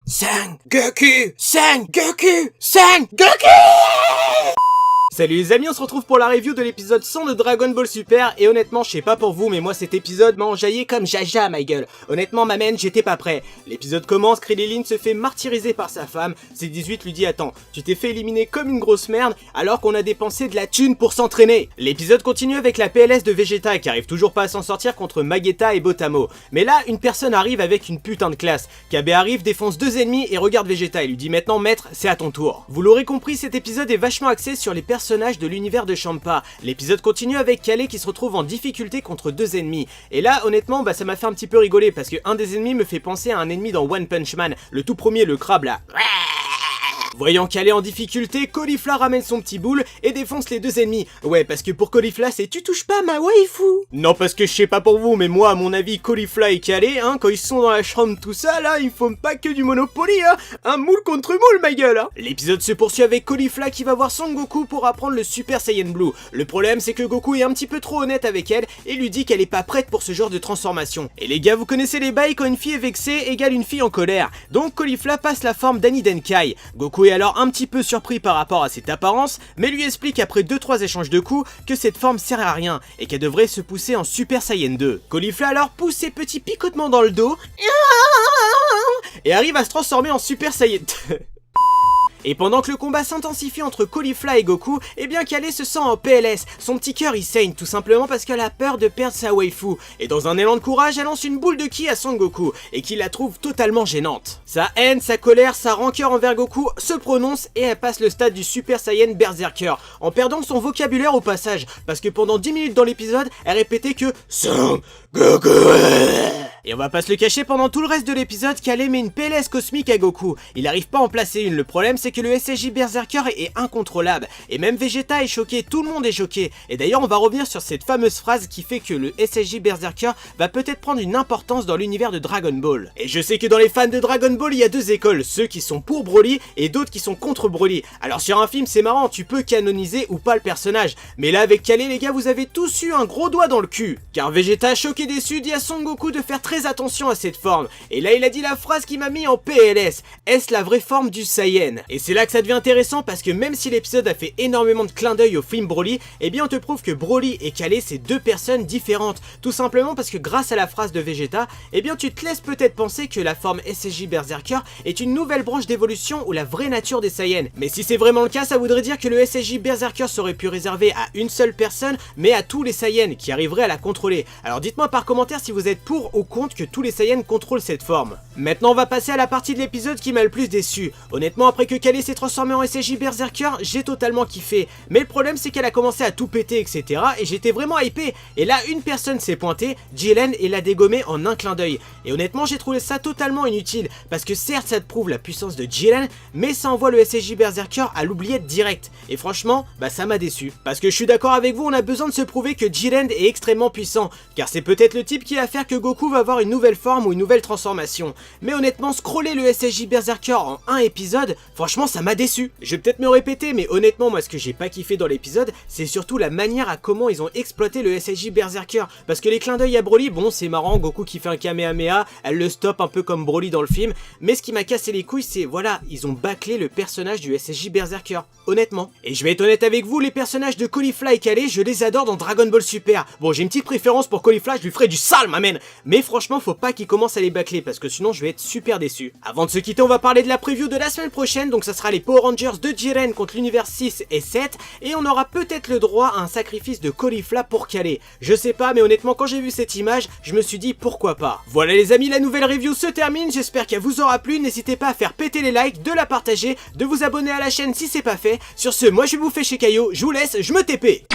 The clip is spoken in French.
Sengoku! Salut les amis, on se retrouve pour la review de l'épisode 100 de Dragon Ball Super, et honnêtement, je sais pas pour vous, mais moi cet épisode m'a enjaillé comme Jaja, ma gueule. Honnêtement, ma mène, j'étais pas prêt. L'épisode commence, Krillin se fait martyriser par sa femme, C18 lui dit attends, tu t'es fait éliminer comme une grosse merde, alors qu'on a dépensé de la thune pour s'entraîner. L'épisode continue avec la PLS de Vegeta, qui arrive toujours pas à s'en sortir contre Magetta et Botamo. Mais là, une personne arrive avec une putain de classe. Kabe arrive, défonce deux ennemis et regarde Vegeta et lui dit maintenant maître, c'est à ton tour. Vous l'aurez compris, cet épisode est vachement axé sur les personnages de l'univers de Champa. L'épisode continue avec Calais qui se retrouve en difficulté contre deux ennemis. Et là, honnêtement, ça m'a fait un petit peu rigoler parce que un des ennemis me fait penser à un ennemi dans One Punch Man, le tout premier, le crabe là. Voyant Calais en difficulté, Caulifla ramène son petit boule et défonce les deux ennemis. Ouais, parce que pour Caulifla, c'est tu touches pas ma waifu. Non, parce que je sais pas pour vous, mais moi, à mon avis, Caulifla et Calais, quand ils sont dans la chambre tout ça, là, ils font pas que du Monopoly, un moule contre moule, ma gueule, L'épisode se poursuit avec Caulifla qui va voir Son Goku pour apprendre le Super Saiyan Blue. Le problème, c'est que Goku est un petit peu trop honnête avec elle et lui dit qu'elle est pas prête pour ce genre de transformation. Et les gars, vous connaissez les bails, quand une fille est vexée égale une fille en colère. Donc Caulifla passe la forme d'Annie Denkai. Goku est alors un petit peu surpris par rapport à cette apparence, mais lui explique après 2-3 échanges de coups que cette forme sert à rien et qu'elle devrait se pousser en Super Saiyan 2. Caulifla alors pousse ses petits picotements dans le dos et arrive à se transformer en Super Saiyan. Et pendant que le combat s'intensifie entre Caulifla et Goku, eh bien Calais se sent en PLS, son petit cœur il saigne tout simplement parce qu'elle a peur de perdre sa waifu, et dans un élan de courage elle lance une boule de ki à Son Goku, et qui la trouve totalement gênante. Sa haine, sa colère, sa rancœur envers Goku se prononcent et elle passe le stade du Super Saiyan Berserker, en perdant son vocabulaire au passage, parce que pendant 10 minutes dans l'épisode, elle répétait que Son Goku. Et on va pas se le cacher, pendant tout le reste de l'épisode, Calais met une PLS cosmique à Goku. Il arrive pas à en placer une, le problème c'est que le SSJ Berserker est incontrôlable. Et même Vegeta est choqué, tout le monde est choqué. Et d'ailleurs on va revenir sur cette fameuse phrase qui fait que le SSJ Berserker va peut-être prendre une importance dans l'univers de Dragon Ball. Et je sais que dans les fans de Dragon Ball il y a deux écoles, ceux qui sont pour Broly et d'autres qui sont contre Broly. Alors sur un film c'est marrant, tu peux canoniser ou pas le personnage. Mais là avec Calais les gars, vous avez tous eu un gros doigt dans le cul. Car Vegeta, choqué et déçu, dit à Son Goku de faire très attention à cette forme. Et là il a dit la phrase qui m'a mis en PLS. Est-ce la vraie forme du Saiyan? Et c'est là que ça devient intéressant parce que même si l'épisode a fait énormément de clins d'œil au film Broly, eh bien on te prouve que Broly et Calais c'est deux personnes différentes. Tout simplement parce que grâce à la phrase de Vegeta, eh bien tu te laisses peut-être penser que la forme SSJ Berserker est une nouvelle branche d'évolution ou la vraie nature des Saiyans. Mais si c'est vraiment le cas, ça voudrait dire que le SSJ Berserker serait pu réserver à une seule personne, mais à tous les Saiyans qui arriveraient à la contrôler. Alors dites-moi par commentaire si vous êtes pour ou contre que tous les Saiyans contrôlent cette forme. Maintenant on va passer à la partie de l'épisode qui m'a le plus déçu. Honnêtement, après que Calais s'est transformé en SSJ Berserker, j'ai totalement kiffé. Mais le problème c'est qu'elle a commencé à tout péter etc. Et j'étais vraiment hypé. Et là une personne s'est pointée, Jiren, et l'a dégommé en un clin d'œil. Et honnêtement j'ai trouvé ça totalement inutile. Parce que certes ça te prouve la puissance de Jiren, mais ça envoie le SSJ Berserker à l'oubliette direct. Et franchement, ça m'a déçu. Parce que je suis d'accord avec vous, on a besoin de se prouver que Jiren est extrêmement puissant. Car c'est peut-être le type qui va faire que Goku va avoir une nouvelle forme ou une nouvelle transformation. Mais honnêtement, scroller le SSJ Berserker en un épisode, franchement ça m'a déçu. Je vais peut-être me répéter, mais honnêtement moi ce que j'ai pas kiffé dans l'épisode, c'est surtout la manière à comment ils ont exploité le SSJ Berserker. Parce que les clins d'œil à Broly, bon c'est marrant, Goku qui fait un Kamehameha, elle le stoppe un peu comme Broly dans le film, mais ce qui m'a cassé les couilles c'est, voilà, ils ont bâclé le personnage du SSJ Berserker, honnêtement. Et je vais être honnête avec vous, les personnages de Caulifla et Calais, je les adore dans Dragon Ball Super. Bon, j'ai une petite préférence pour Caulifla, je lui ferai du sale, ma man. Mais franchement, faut pas qu'ils commencent à les bâcler parce que sinon je vais être super déçu. Avant de se quitter, on va parler de la preview de la semaine prochaine, donc ça sera les Power Rangers de Jiren contre l'univers 6 et 7, et on aura peut-être le droit à un sacrifice de Caulifla pour Calais. Je sais pas, mais honnêtement, quand j'ai vu cette image, je me suis dit pourquoi pas. Voilà les amis, la nouvelle review se termine, j'espère qu'elle vous aura plu, n'hésitez pas à faire péter les likes, de la partager, de vous abonner à la chaîne si c'est pas fait. Sur ce, moi je vais bouffer chez Caillot, je vous laisse, je me TP.